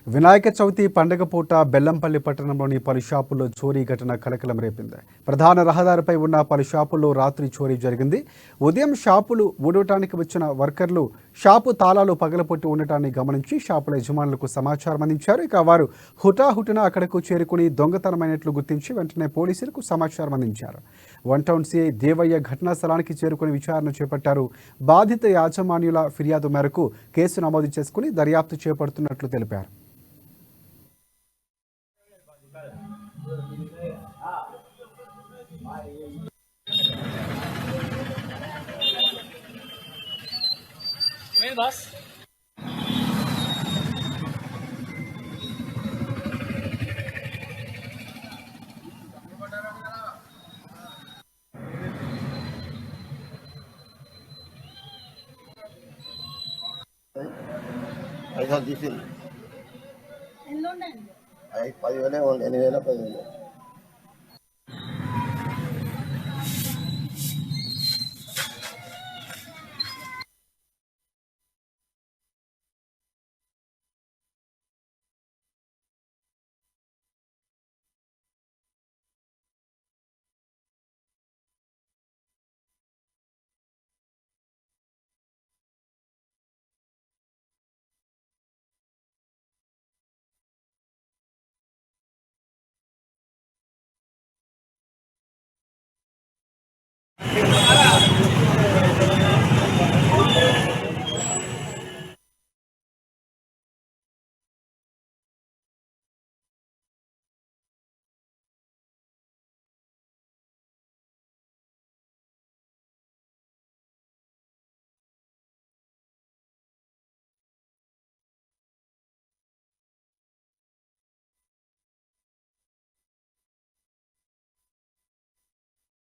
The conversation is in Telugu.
వినాయక చవితి పండగ పూట బెల్లంపల్లి పట్టణంలోని పలు షాపుల్లో చోరీ ఘటన కలకలం రేపింది. ప్రధాన రహదారిపై ఉన్న పలు షాపుల్లో రాత్రి చోరీ జరిగింది. ఉదయం షాపులు ఊడటానికి వచ్చిన వర్కర్లు షాపు తాళాలు పగలగొట్టి ఉండటాన్ని గమనించి షాపుల యజమానులకు సమాచారం అందించారు. ఇక వారు హుటాహుటిన అక్కడకు చేరుకుని దొంగతనమైనట్లు గుర్తించి వెంటనే పోలీసులకు సమాచారం అందించారు. వన్ టౌన్ సిఐ దేవయ్య ఘటనా స్థలానికి చేరుకుని విచారణ చేపట్టారు. బాధిత యాజమాన్యుల ఫిర్యాదు మేరకు కేసు నమోదు చేసుకుని దర్యాప్తు చేపడుతున్నట్లు తెలిపారు. बस ऐसा दिसिल आई 10,000 8,000 10,000 Para